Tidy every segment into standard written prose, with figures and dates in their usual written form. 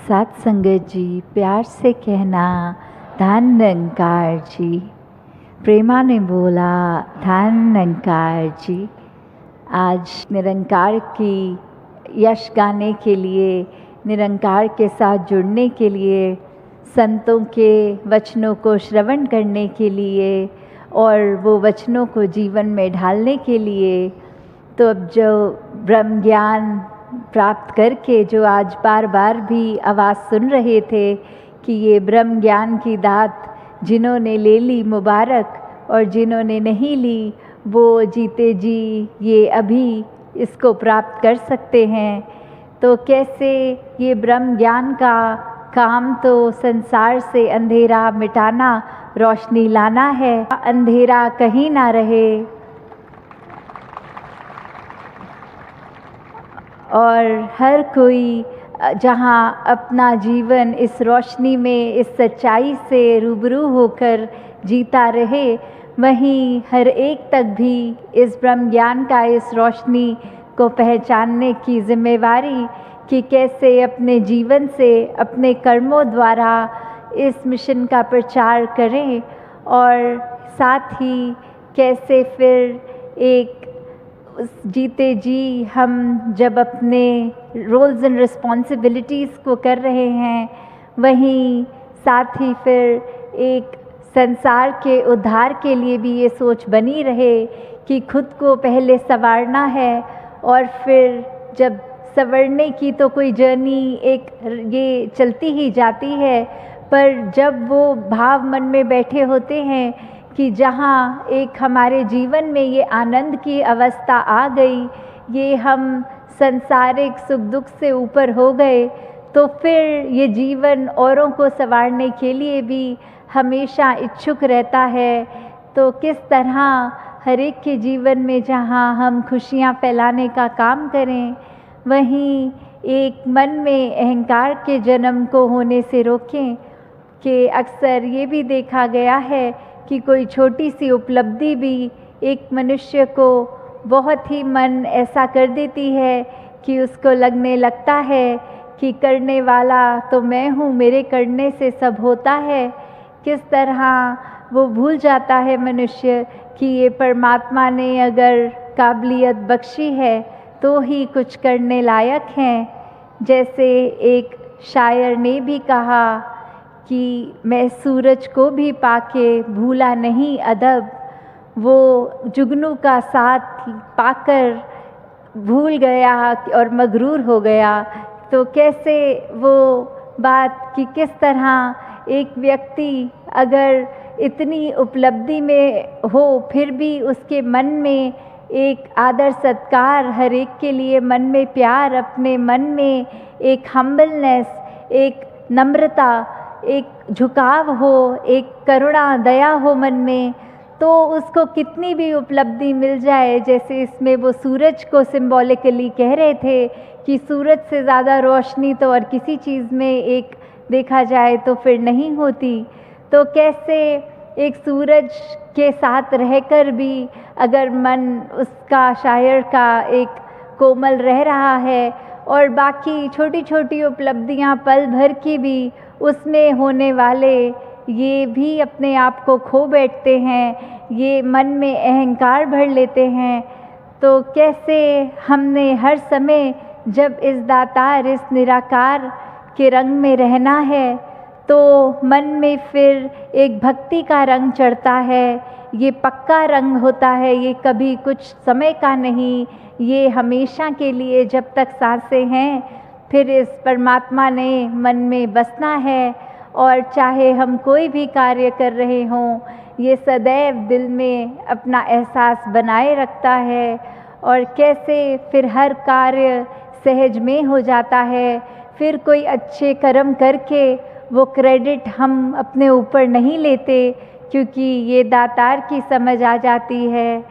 साथ संगत जी, प्यार से कहना धन निरंकार जी। प्रेमा ने बोला धन निरंकार जी। आज निरंकार की यश गाने के लिए, निरंकार के साथ जुड़ने के लिए, संतों के वचनों को श्रवण करने के लिए और वो वचनों को जीवन में ढालने के लिए, तो अब जो ब्रह्म ज्ञान प्राप्त करके जो आज बार बार भी आवाज़ सुन रहे थे कि ये ब्रह्म ज्ञान की दात जिन्होंने ले ली मुबारक, और जिन्होंने नहीं ली वो जीते जी ये अभी इसको प्राप्त कर सकते हैं। तो कैसे ये ब्रह्म ज्ञान का काम तो संसार से अंधेरा मिटाना, रोशनी लाना है, अंधेरा कहीं ना रहे। और हर कोई जहाँ अपना जीवन इस रोशनी में, इस सच्चाई से रूबरू होकर जीता रहे, वहीं हर एक तक भी इस ब्रह्म ज्ञान का, इस रोशनी को पहचानने की जिम्मेवारी कि कैसे अपने जीवन से, अपने कर्मों द्वारा इस मिशन का प्रचार करें, और साथ ही कैसे फिर एक जीते जी हम जब अपने रोल्स एंड रिस्पॉन्सिबिलिटीज़ को कर रहे हैं, वहीं साथ ही फिर एक संसार के उद्धार के लिए भी ये सोच बनी रहे कि खुद को पहले संवारना है, और फिर जब संवरने की तो कोई जर्नी एक ये चलती ही जाती है, पर जब वो भाव मन में बैठे होते हैं कि जहाँ एक हमारे जीवन में ये आनंद की अवस्था आ गई, ये हम संसारिक सुख दुख से ऊपर हो गए, तो फिर ये जीवन औरों को संवारने के लिए भी हमेशा इच्छुक रहता है। तो किस तरह हर एक के जीवन में जहाँ हम खुशियाँ फैलाने का काम करें, वहीं एक मन में अहंकार के जन्म को होने से रोकें। कि अक्सर ये भी देखा गया है कि कोई छोटी सी उपलब्धि भी एक मनुष्य को बहुत ही मन ऐसा कर देती है कि उसको लगने लगता है कि करने वाला तो मैं हूँ, मेरे करने से सब होता है। किस तरह वो भूल जाता है मनुष्य कि ये परमात्मा ने अगर काबिलियत बख्शी है तो ही कुछ करने लायक हैं। जैसे एक शायर ने भी कहा कि मैं सूरज को भी पाके भूला नहीं अदब, वो जुगनू का साथ पाकर भूल गया और मगरूर हो गया। तो कैसे वो बात कि किस तरह एक व्यक्ति अगर इतनी उपलब्धि में हो फिर भी उसके मन में एक आदर सत्कार, हर एक के लिए मन में प्यार, अपने मन में एक हम्बलनेस, एक नम्रता, एक झुकाव हो, एक करुणा दया हो मन में, तो उसको कितनी भी उपलब्धि मिल जाए। जैसे इसमें वो सूरज को सिंबॉलिकली कह रहे थे कि सूरज से ज़्यादा रोशनी तो और किसी चीज़ में एक देखा जाए तो फिर नहीं होती। तो कैसे एक सूरज के साथ रहकर भी अगर मन उसका, शायर का एक कोमल रह रहा है, और बाकी छोटी छोटी उपलब्धियां पल भर की भी उसमें होने वाले ये भी अपने आप को खो बैठते हैं, ये मन में अहंकार भर लेते हैं। तो कैसे हमने हर समय जब इस दातार, इस निराकार के रंग में रहना है, तो मन में फिर एक भक्ति का रंग चढ़ता है। ये पक्का रंग होता है, ये कभी कुछ समय का नहीं, ये हमेशा के लिए जब तक सांसें हैं फिर इस परमात्मा ने मन में बसना है। और चाहे हम कोई भी कार्य कर रहे हों, ये सदैव दिल में अपना एहसास बनाए रखता है, और कैसे फिर हर कार्य सहज में हो जाता है। फिर कोई अच्छे कर्म करके वो क्रेडिट हम अपने ऊपर नहीं लेते, क्योंकि ये दातार की समझ आ जाती है।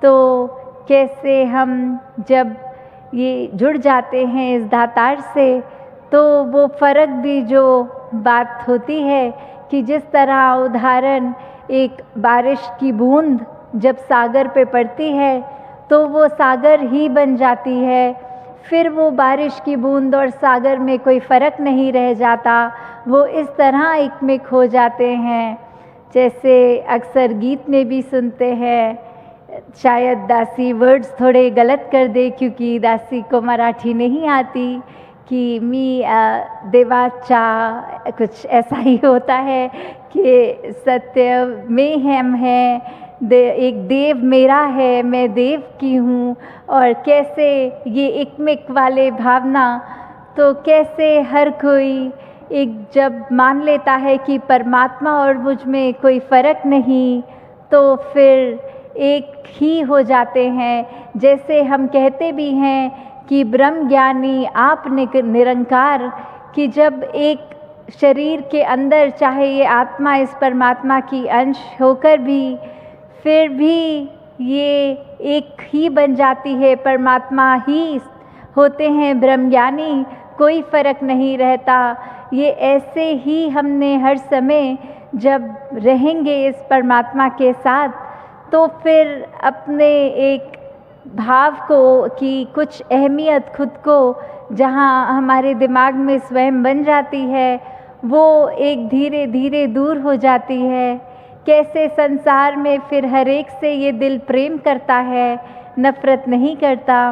तो कैसे हम जब ये जुड़ जाते हैं इस दातार से, तो वो फ़र्क भी जो बात होती है कि जिस तरह उदाहरण एक बारिश की बूंद जब सागर पे पड़ती है तो वो सागर ही बन जाती है। फिर वो बारिश की बूंद और सागर में कोई फ़र्क नहीं रह जाता, वो इस तरह एक में खो जाते हैं। जैसे अक्सर गीत में भी सुनते हैं, शायद दासी वर्ड्स थोड़े गलत कर दे क्योंकि दासी को मराठी नहीं आती, कि मी देवाचा, कुछ ऐसा ही होता है कि सत्य में हम हैं, एक देव मेरा है, मैं देव की हूँ। और कैसे ये एकमिक वाले भावना, तो कैसे हर कोई एक जब मान लेता है कि परमात्मा और मुझ में कोई फ़र्क नहीं, तो फिर एक ही हो जाते हैं। जैसे हम कहते भी हैं कि ब्रह्म ज्ञानी आप निरंकार, कि जब एक शरीर के अंदर चाहे ये आत्मा इस परमात्मा की अंश होकर भी फिर भी ये एक ही बन जाती है, परमात्मा ही होते हैं ब्रह्मज्ञानी, कोई फ़र्क नहीं रहता। ये ऐसे ही हमने हर समय जब रहेंगे इस परमात्मा के साथ, तो फिर अपने एक भाव को कि कुछ अहमियत खुद को जहाँ हमारे दिमाग में स्वयं बन जाती है, वो एक धीरे धीरे दूर हो जाती है। कैसे संसार में फिर हर एक से ये दिल प्रेम करता है, नफ़रत नहीं करता।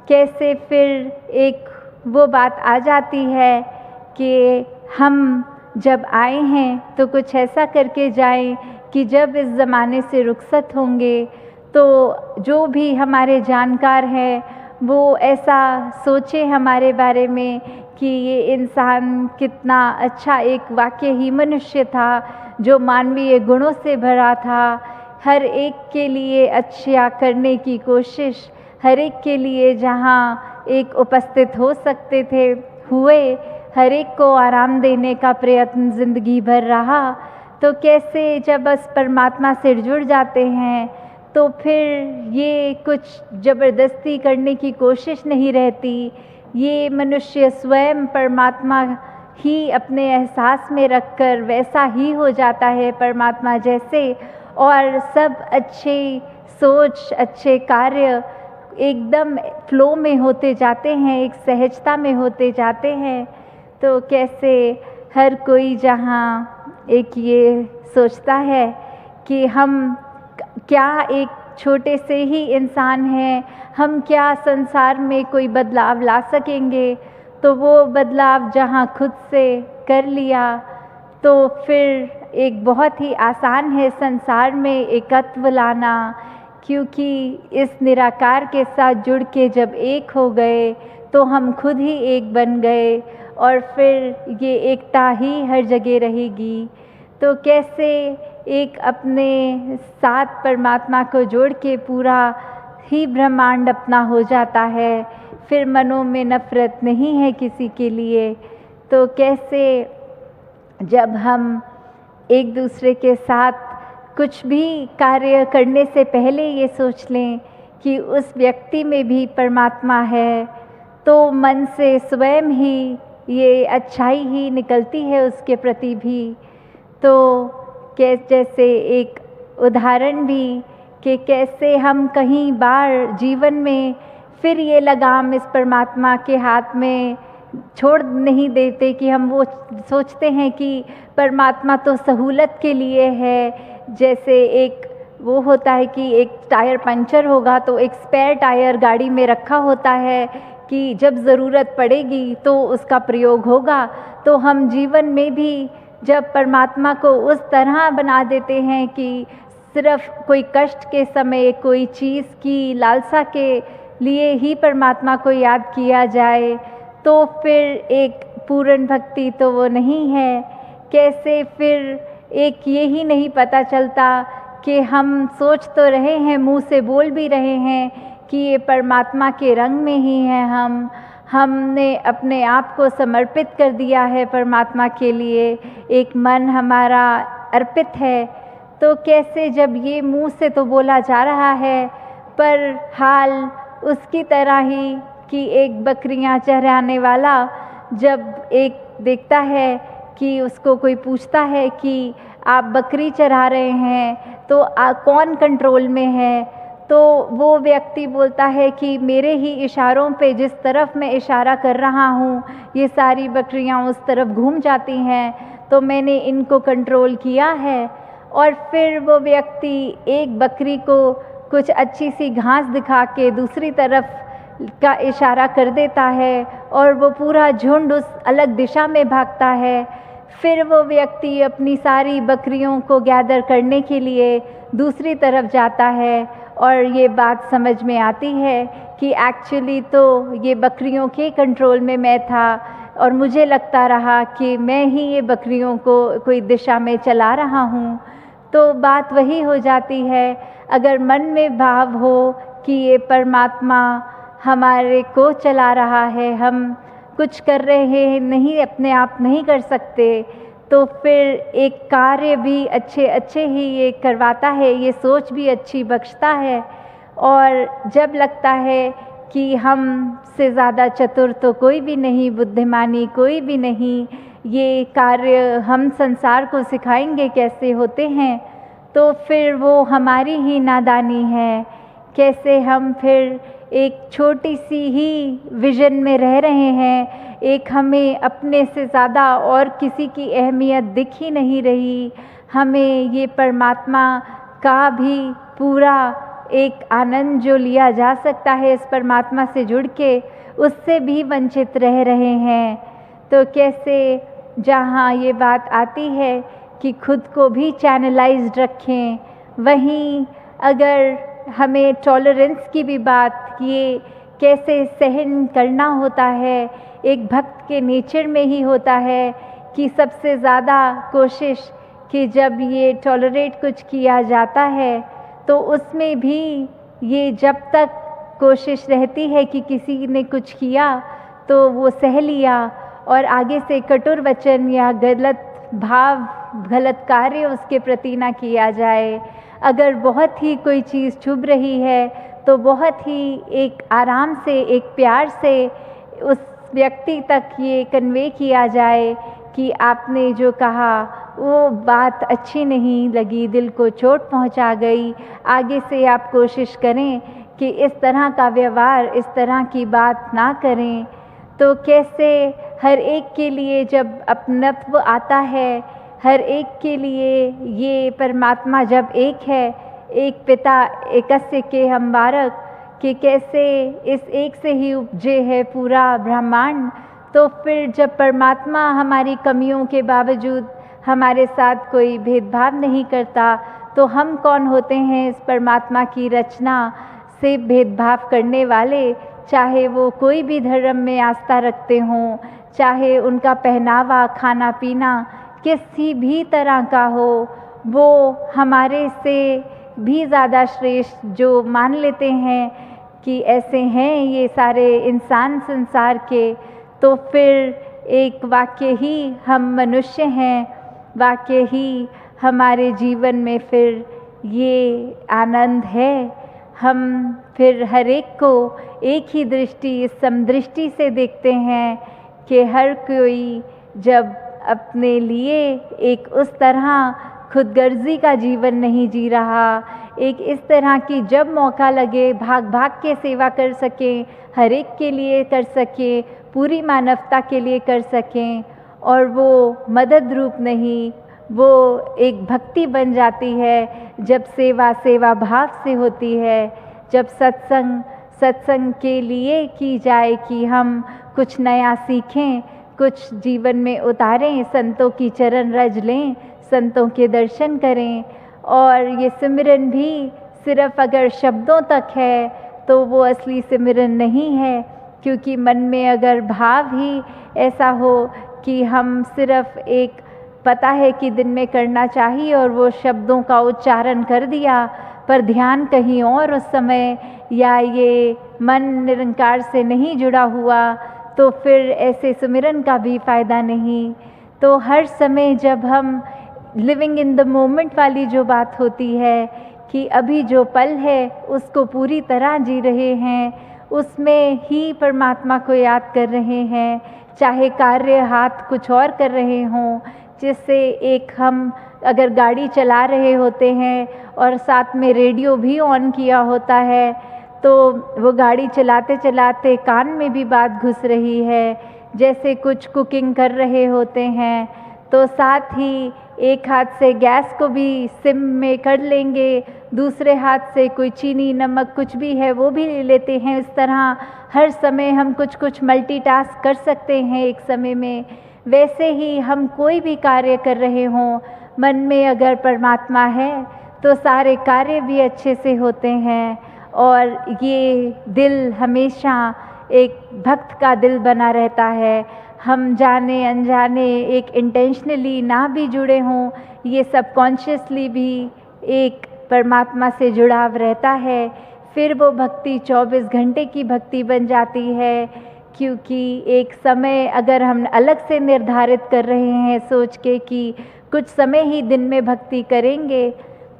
कैसे फिर एक वो बात आ जाती है कि हम जब आए हैं तो कुछ ऐसा करके जाएं कि जब इस ज़माने से रुखसत होंगे तो जो भी हमारे जानकार हैं वो ऐसा सोचें हमारे बारे में कि ये इंसान कितना अच्छा एक वाकई ही मनुष्य था, जो मानवीय गुणों से भरा था, हर एक के लिए अच्छा करने की कोशिश, हर एक के लिए जहाँ एक उपस्थित हो सकते थे हुए, हर एक को आराम देने का प्रयत्न ज़िंदगी भर रहा। तो कैसे जब बस परमात्मा से जुड़ जाते हैं तो फिर ये कुछ ज़बरदस्ती करने की कोशिश नहीं रहती। ये मनुष्य स्वयं परमात्मा ही अपने एहसास में रखकर वैसा ही हो जाता है परमात्मा जैसे, और सब अच्छे सोच, अच्छे कार्य एकदम फ्लो में होते जाते हैं, एक सहजता में होते जाते हैं। तो कैसे हर कोई जहाँ एक ये सोचता है कि हम क्या एक छोटे से ही इंसान हैं, हम क्या संसार में कोई बदलाव ला सकेंगे, तो वो बदलाव जहाँ खुद से कर लिया तो फिर एक बहुत ही आसान है संसार में एकत्व लाना, क्योंकि इस निराकार के साथ जुड़ के जब एक हो गए तो हम खुद ही एक बन गए और फिर ये एकता ही हर जगह रहेगी। तो कैसे एक अपने साथ परमात्मा को जोड़ के पूरा ही ब्रह्मांड अपना हो जाता है, फिर मनों में नफ़रत नहीं है किसी के लिए। तो कैसे जब हम एक दूसरे के साथ कुछ भी कार्य करने से पहले ये सोच लें कि उस व्यक्ति में भी परमात्मा है, तो मन से स्वयं ही ये अच्छाई ही निकलती है उसके प्रति भी। तो जैसे एक उदाहरण भी कि कैसे हम कहीं बार जीवन में फिर ये लगाम इस परमात्मा के हाथ में छोड़ नहीं देते कि हम वो सोचते हैं कि परमात्मा तो सहूलत के लिए है। जैसे एक वो होता है कि एक टायर पंचर होगा तो एक स्पेयर टायर गाड़ी में रखा होता है कि जब ज़रूरत पड़ेगी तो उसका प्रयोग होगा। तो हम जीवन में भी जब परमात्मा को उस तरह बना देते हैं कि सिर्फ कोई कष्ट के समय, कोई चीज़ की लालसा के लिए ही परमात्मा को याद किया जाए, तो फिर एक पूर्ण भक्ति तो वो नहीं है। कैसे फिर एक ये ही नहीं पता चलता कि हम सोच तो रहे हैं, मुंह से बोल भी रहे हैं कि ये परमात्मा के रंग में ही है, हमने अपने आप को समर्पित कर दिया है परमात्मा के लिए, एक मन हमारा अर्पित है। तो कैसे जब ये मुंह से तो बोला जा रहा है पर हाल उसकी तरह ही कि एक बकरियां चराने वाला जब एक देखता है कि उसको कोई पूछता है कि आप बकरी चरा रहे हैं तो कौन कंट्रोल में है, तो वो व्यक्ति बोलता है कि मेरे ही इशारों पे जिस तरफ मैं इशारा कर रहा हूँ ये सारी बकरियाँ उस तरफ घूम जाती हैं, तो मैंने इनको कंट्रोल किया है। और फिर वो व्यक्ति एक बकरी को कुछ अच्छी सी घास दिखा के दूसरी तरफ का इशारा कर देता है और वो पूरा झुंड उस अलग दिशा में भागता है। फिर वो व्यक्ति अपनी सारी बकरियों को गैदर करने के लिए दूसरी तरफ जाता है और ये बात समझ में आती है कि एक्चुअली तो ये बकरियों के कंट्रोल में मैं था और मुझे लगता रहा कि मैं ही ये बकरियों को कोई दिशा में चला रहा हूँ। तो बात वही हो जाती है, अगर मन में भाव हो कि ये परमात्मा हमारे को चला रहा है, हम कुछ कर रहे हैं नहीं, अपने आप नहीं कर सकते, तो फिर एक कार्य भी अच्छे ही ये करवाता है, ये सोच भी अच्छी बख्शता है। और जब लगता है कि हम से ज़्यादा चतुर तो कोई भी नहीं, बुद्धिमानी कोई भी नहीं, ये कार्य हम संसार को सिखाएंगे कैसे होते हैं, तो फिर वो हमारी ही नादानी है। कैसे हम फिर एक छोटी सी ही विज़न में रह रहे हैं, एक हमें अपने से ज़्यादा और किसी की अहमियत दिख ही नहीं रही, हमें ये परमात्मा का भी पूरा एक आनंद जो लिया जा सकता है इस परमात्मा से जुड़ के, उससे भी वंचित रह रहे हैं। तो कैसे जहाँ ये बात आती है कि खुद को भी चैनलाइज्ड रखें, वहीं अगर हमें टॉलरेंस की भी बात, ये कैसे सहन करना होता है, एक भक्त के नेचर में ही होता है कि सबसे ज़्यादा कोशिश कि जब ये टॉलरेट कुछ किया जाता है तो उसमें भी ये जब तक कोशिश रहती है कि किसी ने कुछ किया तो वो सह लिया और आगे से कटुर वचन या गलत भाव, गलत कार्य उसके प्रति ना किया जाए। अगर बहुत ही कोई चीज़ चुभ रही है तो बहुत ही एक आराम से, एक प्यार से उस व्यक्ति तक ये कन्वे किया जाए कि आपने जो कहा वो बात अच्छी नहीं लगी, दिल को चोट पहुंचा गई, आगे से आप कोशिश करें कि इस तरह का व्यवहार, इस तरह की बात ना करें। तो कैसे हर एक के लिए जब अपनत्व आता है, हर एक के लिए ये परमात्मा जब एक है, एक पिता एकस्य के हम बारक, कि कैसे इस एक से ही उपजे है पूरा ब्रह्मांड। तो फिर जब परमात्मा हमारी कमियों के बावजूद हमारे साथ कोई भेदभाव नहीं करता, तो हम कौन होते हैं इस परमात्मा की रचना से भेदभाव करने वाले, चाहे वो कोई भी धर्म में आस्था रखते हों, चाहे उनका पहनावा, खाना पीना किसी भी तरह का हो, वो हमारे से भी ज़्यादा श्रेष्ठ जो मान लेते हैं कि ऐसे हैं ये सारे इंसान संसार के। तो फिर एक वाकई ही हम मनुष्य हैं, वाकई ही हमारे जीवन में फिर ये आनंद है। हम फिर हर एक को एक ही दृष्टि, इस समदृष्टि से देखते हैं कि हर कोई जब अपने लिए एक उस तरह खुदगर्जी का जीवन नहीं जी रहा, एक इस तरह की जब मौका लगे भाग भाग के सेवा कर सकें, हर एक के लिए कर सकें, पूरी मानवता के लिए कर सकें, और वो मदद रूप नहीं, वो एक भक्ति बन जाती है जब सेवा सेवा भाव से होती है, जब सत्संग सत्संग के लिए की जाए कि हम कुछ नया सीखें, कुछ जीवन में उतारें, संतों की चरण रज लें, संतों के दर्शन करें। और ये सिमरन भी सिर्फ अगर शब्दों तक है तो वो असली सिमरन नहीं है, क्योंकि मन में अगर भाव ही ऐसा हो कि हम सिर्फ एक पता है कि दिन में करना चाहिए और वो शब्दों का उच्चारण कर दिया, पर ध्यान कहीं और उस समय, या ये मन निरंकार से नहीं जुड़ा हुआ, तो फिर ऐसे सिमरन का भी फ़ायदा नहीं। तो हर समय जब हम लिविंग इन द मोमेंट वाली जो बात होती है कि अभी जो पल है उसको पूरी तरह जी रहे हैं, उसमें ही परमात्मा को याद कर रहे हैं, चाहे कार्य हाथ कुछ और कर रहे हों, जिससे एक हम अगर गाड़ी चला रहे होते हैं और साथ में रेडियो भी ऑन किया होता है, तो वो गाड़ी चलाते चलाते कान में भी बात घुस रही है। जैसे कुछ कुकिंग कर रहे होते हैं तो साथ ही एक हाथ से गैस को भी सिम में कर लेंगे, दूसरे हाथ से कोई चीनी नमक कुछ भी है वो भी ले लेते हैं। इस तरह हर समय हम कुछ कुछ मल्टीटास्क कर सकते हैं एक समय में। वैसे ही हम कोई भी कार्य कर रहे हों, मन में अगर परमात्मा है तो सारे कार्य भी अच्छे से होते हैं। और ये दिल हमेशा एक भक्त का दिल बना रहता है। हम जाने अनजाने एक इंटेंशनली ना भी जुड़े हों, ये सबकॉन्शियसली भी एक परमात्मा से जुड़ाव रहता है। फिर वो भक्ति 24 घंटे की भक्ति बन जाती है, क्योंकि एक समय अगर हम अलग से निर्धारित कर रहे हैं सोच के कि कुछ समय ही दिन में भक्ति करेंगे,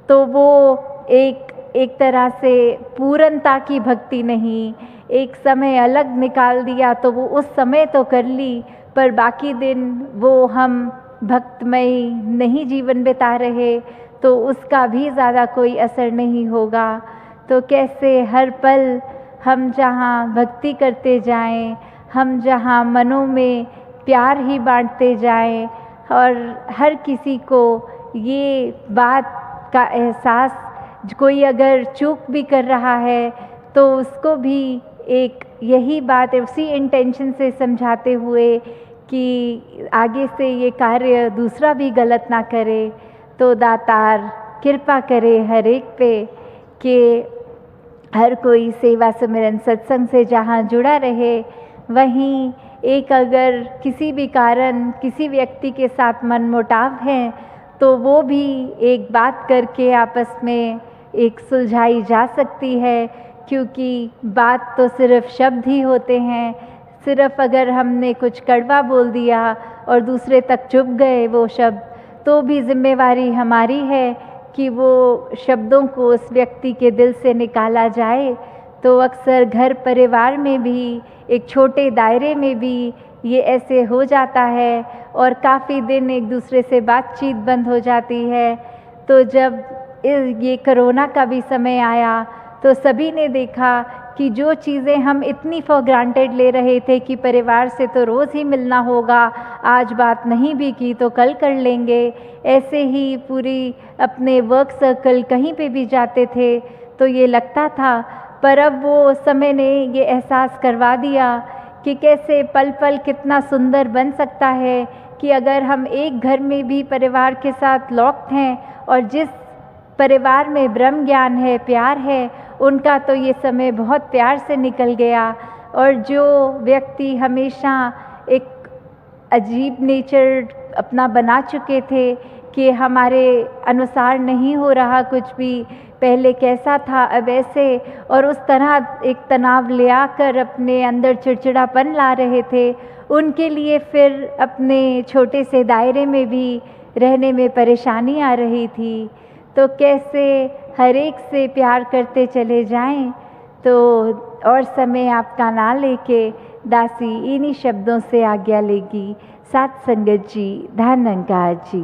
तो वो एक तरह से पूर्णता की भक्ति नहीं। एक समय अलग निकाल दिया तो वो उस समय तो कर ली, पर बाकी दिन वो हम भक्तमय नहीं जीवन बिता रहे तो उसका भी ज़्यादा कोई असर नहीं होगा। तो कैसे हर पल हम जहाँ भक्ति करते जाएं, हम जहाँ मनों में प्यार ही बांटते जाएं और हर किसी को ये बात का एहसास, कोई अगर चूक भी कर रहा है तो उसको भी एक यही बात उसी इंटेंशन से समझाते हुए कि आगे से ये कार्य दूसरा भी गलत ना करे, तो दातार कृपा करे हर एक पे कि हर कोई सेवा सिमरन सत्संग से जहाँ जुड़ा रहे, वहीं एक अगर किसी भी कारण किसी व्यक्ति के साथ मनमुटाव है तो वो भी एक बात करके आपस में एक सुलझाई जा सकती है। क्योंकि बात तो सिर्फ शब्द ही होते हैं। सिर्फ अगर हमने कुछ कड़वा बोल दिया और दूसरे तक चुप गए वो शब्द, तो भी जिम्मेवारी हमारी है कि वो शब्दों को उस व्यक्ति के दिल से निकाला जाए। तो अक्सर घर परिवार में भी एक छोटे दायरे में भी ये ऐसे हो जाता है और काफ़ी दिन एक दूसरे से बातचीत बंद हो जाती है। तो जब ये कोरोना का भी समय आया तो सभी ने देखा कि जो चीज़ें हम इतनी फॉर ग्रांटेड ले रहे थे कि परिवार से तो रोज़ ही मिलना होगा, आज बात नहीं भी की तो कल कर लेंगे, ऐसे ही पूरी अपने वर्क सर्कल कहीं पे भी जाते थे तो ये लगता था। पर अब वो समय ने ये एहसास करवा दिया कि कैसे पल पल कितना सुंदर बन सकता है कि अगर हम एक घर में भी परिवार के साथ लॉक्ड हैं और जिस परिवार में ब्रह्म ज्ञान है, प्यार है, उनका तो ये समय बहुत प्यार से निकल गया। और जो व्यक्ति हमेशा एक अजीब नेचर अपना बना चुके थे कि हमारे अनुसार नहीं हो रहा कुछ भी, पहले कैसा था अब ऐसे, और उस तरह एक तनाव ले आकर अपने अंदर चिड़चिड़ापन ला रहे थे, उनके लिए फिर अपने छोटे से दायरे में भी रहने में परेशानी आ रही थी। तो कैसे हर एक से प्यार करते चले जाएं। तो और समय आपका ना लेके दासी इन्हीं शब्दों से आज्ञा लेगी। साथ संगत जी, धन्यवाद जी।